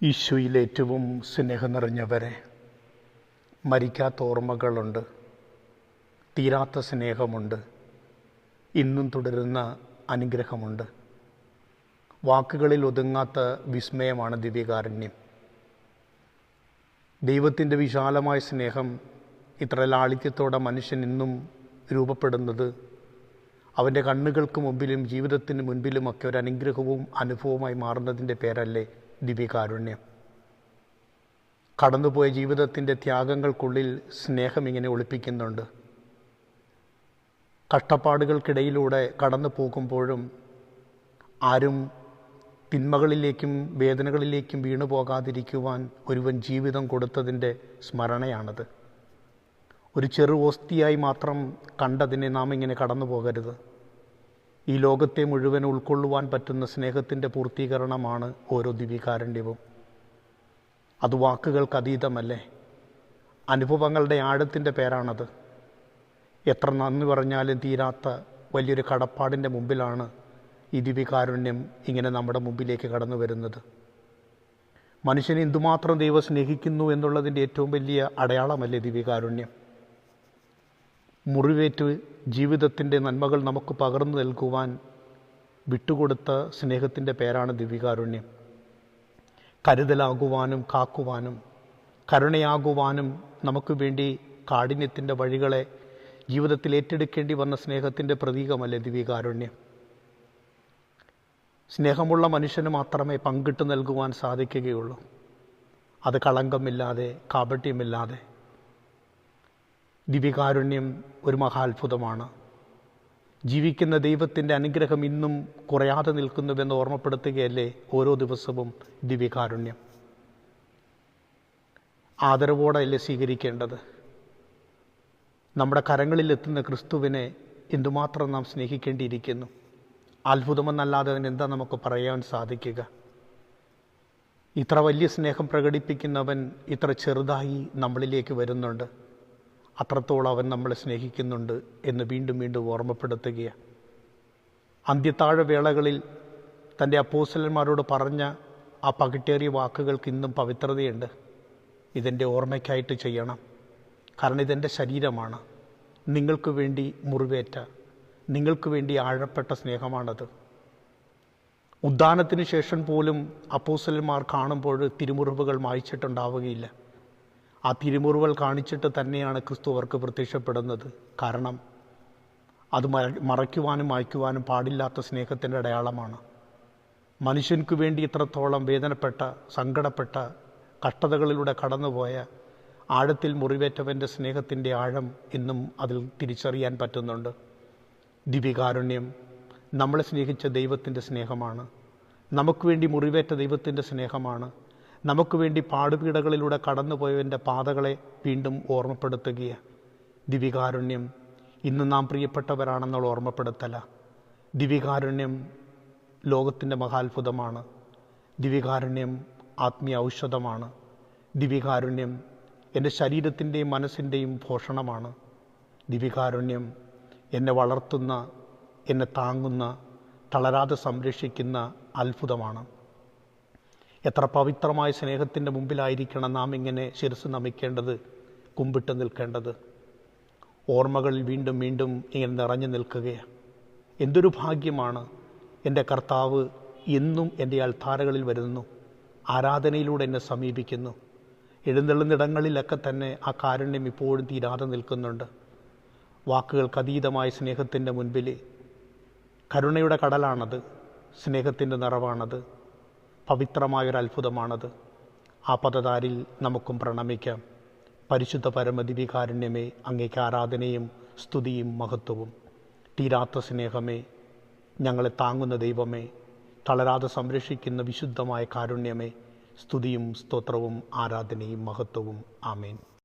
ഈശോയിൽ ഏറ്റവും സ്നേഹം നിറഞ്ഞവരെ, മരിക്കാത്ത ഓർമ്മകളുണ്ട്, തീരാത്ത സ്നേഹമുണ്ട്, ഇന്നും തുടരുന്ന അനുഗ്രഹമുണ്ട്. വാക്കുകളിൽ ഒതുങ്ങാത്ത വിസ്മയമാണ് ദിവ്യകാരുണ്യം. ദൈവത്തിൻ്റെ വിശാലമായ സ്നേഹം ഇത്ര ലാളിത്യത്തോടെ മനുഷ്യൻ ഇന്നും രൂപപ്പെടുന്നത് അവൻ്റെ കണ്ണുകൾക്ക് മുമ്പിലും ജീവിതത്തിന് മുൻപിലുമൊക്കെ ഒരു അനുഗ്രഹവും അനുഭവമായി മാറുന്നതിൻ്റെ പേരല്ലേ ദിവ്യകാരുണ്യം. കടന്നുപോയ ജീവിതത്തിൻ്റെ ത്യാഗങ്ങൾക്കുള്ളിൽ സ്നേഹം ഇങ്ങനെ ഒളിപ്പിക്കുന്നുണ്ട്. കഷ്ടപ്പാടുകൾക്കിടയിലൂടെ കടന്നു പോകുമ്പോഴും ആരും തിന്മകളിലേക്കും വേദനകളിലേക്കും വീണു പോകാതിരിക്കുവാൻ ഒരുവൻ ജീവിതം കൊടുത്തതിൻ്റെ സ്മരണയാണത്. ഒരു ചെറു ഓസ്തിയായി മാത്രം കണ്ടതിനെ നാം ഇങ്ങനെ കടന്നു പോകരുത്. ഈ ലോകത്തെ മുഴുവൻ ഉൾക്കൊള്ളുവാൻ പറ്റുന്ന സ്നേഹത്തിൻ്റെ പൂർത്തീകരണമാണ് ഓരോ ദിവ്യകാരുണ്യവും. അത് വാക്കുകൾക്ക് അതീതമല്ലേ, അനുഭവങ്ങളുടെ ആഴത്തിൻ്റെ പേരാണത്. എത്ര നന്ദി പറഞ്ഞാലും തീരാത്ത വലിയൊരു കടപ്പാടിൻ്റെ മുമ്പിലാണ് ഈ ദിവ്യകാരുണ്യം ഇങ്ങനെ നമ്മുടെ മുമ്പിലേക്ക് കടന്നു വരുന്നത്. മനുഷ്യനെ എന്തുമാത്രം ദൈവം സ്നേഹിക്കുന്നു എന്നുള്ളതിൻ്റെ ഏറ്റവും വലിയ അടയാളമല്ലേ ദിവ്യകാരുണ്യം. മുറിവേറ്റ് ജീവിതത്തിൻ്റെ നന്മകൾ നമുക്ക് പകർന്നു നൽകുവാൻ വിട്ടുകൊടുത്ത സ്നേഹത്തിൻ്റെ പേരാണ് ദിവ്യകാരുണ്യം. കരുതലാകുവാനും കാക്കുവാനും കരുണയാകുവാനും നമുക്ക് വേണ്ടി കാഠിന്യത്തിൻ്റെ വഴികളെ ജീവിതത്തിൽ ഏറ്റെടുക്കേണ്ടി വന്ന സ്നേഹത്തിൻ്റെ പ്രതീകമല്ലേ ദിവ്യകാരുണ്യം. സ്നേഹമുള്ള മനുഷ്യന് മാത്രമേ പങ്കിട്ട് നൽകുവാൻ സാധിക്കുകയുള്ളൂ. അത് കളങ്കമില്ലാതെ, കാപട്യമില്ലാതെ. ദിവ്യകാരുണ്യം ഒരു മഹാത്ഭുതമാണ്. ജീവിക്കുന്ന ദൈവത്തിൻ്റെ അനുഗ്രഹം ഇന്നും കുറയാതെ നിൽക്കുന്നുവെന്ന് ഓർമ്മപ്പെടുത്തുകയല്ലേ ഓരോ ദിവസവും ദിവ്യകാരുണ്യം. ആദരവോടെയല്ലേ സ്വീകരിക്കേണ്ടത്. നമ്മുടെ കരങ്ങളിലെത്തുന്ന ക്രിസ്തുവിനെ എന്തുമാത്രം നാം സ്നേഹിക്കേണ്ടിയിരിക്കുന്നു. അത്ഭുതമെന്നല്ലാതെ അതിനെന്താ നമുക്ക് പറയാൻ സാധിക്കുക. ഇത്ര വലിയ സ്നേഹം പ്രകടിപ്പിക്കുന്നവൻ ഇത്ര ചെറുതായി നമ്മളിലേക്ക് വരുന്നുണ്ട്. അത്രത്തോളം അവൻ നമ്മളെ സ്നേഹിക്കുന്നുണ്ട് എന്ന് വീണ്ടും വീണ്ടും ഓർമ്മപ്പെടുത്തുകയാണ്. അന്ത്യത്താഴ വേളകളിൽ തൻ്റെ അപ്പോസ്തലന്മാരോട് പറഞ്ഞ ആ പകിട്ടേറിയ വാക്കുകൾക്ക് ഇന്നും പവിത്രതയുണ്ട്. ഇതെൻ്റെ ഓർമ്മയ്ക്കായിട്ട് ചെയ്യണം, കാരണം ഇതെൻ്റെ ശരീരമാണ്. നിങ്ങൾക്ക് വേണ്ടി മുറിവേറ്റ, നിങ്ങൾക്ക് വേണ്ടി ആഴപ്പെട്ട സ്നേഹമാണത്. ഉദ്ധാനത്തിന് ശേഷം പോലും അപ്പോസ്തലന്മാർ കാണുമ്പോൾ തിരുമുറിവുകൾ മായ്ച്ചിട്ടുണ്ടാവുകയില്ല. ആ തിരുമുറിവുകൾ കാണിച്ചിട്ട് തന്നെയാണ് ക്രിസ്തു അവർക്ക് പ്രത്യക്ഷപ്പെടുന്നത്. കാരണം അത് മറയ്ക്കുവാനും മായ്ക്കുവാനും പാടില്ലാത്ത സ്നേഹത്തിൻ്റെ അടയാളമാണ്. മനുഷ്യർക്ക് വേണ്ടി ഇത്രത്തോളം വേദനപ്പെട്ട, സങ്കടപ്പെട്ട, കഷ്ടതകളിലൂടെ കടന്നുപോയ, ആഴത്തിൽ മുറിവേറ്റവൻ്റെ സ്നേഹത്തിൻ്റെ ആഴം ഇന്നും അതിൽ തിരിച്ചറിയാൻ പറ്റുന്നുണ്ട്. ദിവ്യകാരുണ്യം നമ്മളെ സ്നേഹിച്ച ദൈവത്തിൻ്റെ സ്നേഹമാണ്. നമുക്ക് വേണ്ടി മുറിവേറ്റ ദൈവത്തിൻ്റെ സ്നേഹമാണ്. നമുക്ക് വേണ്ടി പാടുപീടകളിലൂടെ കടന്നുപോയവൻ്റെ പാതകളെ വീണ്ടും ഓർമ്മപ്പെടുത്തുകയാണ്. ദിവ്യകാരുണ്യം ഇന്ന് നാം പ്രിയപ്പെട്ടവരാണെന്നുള്ള ഓർമ്മപ്പെടുത്തല. ദിവ്യകാരുണ്യം ലോകത്തിൻ്റെ മഹാത്ഭുതമാണ്. ദിവ്യകാരുണ്യം ആത്മീയ ഔഷധമാണ്. ദിവ്യകാരുണ്യം എൻ്റെ ശരീരത്തിൻ്റെയും മനസ്സിൻ്റെയും പോഷണമാണ്. ദിവ്യകാരുണ്യം എന്നെ വളർത്തുന്ന, എന്നെ താങ്ങുന്ന, തളരാതെ സംരക്ഷിക്കുന്ന അത്ഭുതമാണ്. എത്ര പവിത്രമായ സ്നേഹത്തിൻ്റെ മുമ്പിലായിരിക്കണം നാം ഇങ്ങനെ ശിരസ് നമിക്കേണ്ടത്, കുമ്പിട്ട് നിൽക്കേണ്ടത്. ഓർമ്മകളിൽ വീണ്ടും വീണ്ടും ഇങ്ങനെ നിറഞ്ഞു നിൽക്കുകയാണ്. എന്തൊരു ഭാഗ്യമാണ്. എൻ്റെ കർത്താവ് എന്നും എൻ്റെ അൾത്താരകളിൽ വരുന്നു, ആരാധനയിലൂടെ എന്നെ സമീപിക്കുന്നു. എഴുന്നള്ളുന്നിടങ്ങളിലൊക്കെ തന്നെ ആ കാരുണ്യം ഇപ്പോഴും തീരാതെ നിൽക്കുന്നുണ്ട്. വാക്കുകൾക്കതീതമായ സ്നേഹത്തിൻ്റെ മുൻപിൽ കരുണയുടെ കടലാണത്, സ്നേഹത്തിൻ്റെ നിറവാണത്, പവിത്രമായൊരത്ഭുതമാണത്. ആ പദതാരിൽ നമുക്കും പ്രണമിക്കാം. പരിശുദ്ധ പരമദിവ്യകാരുണ്യമേ, അങ്ങേക്ക് ആരാധനയും സ്തുതിയും മഹത്വവും. തീരാത്ത സ്നേഹമേ, ഞങ്ങളെ താങ്ങുന്ന ദൈവമേ, തളരാതെ സംരക്ഷിക്കുന്ന വിശുദ്ധമായ കാരുണ്യമേ, സ്തുതിയും സ്തോത്രവും ആരാധനയും മഹത്വവും. ആമേൻ.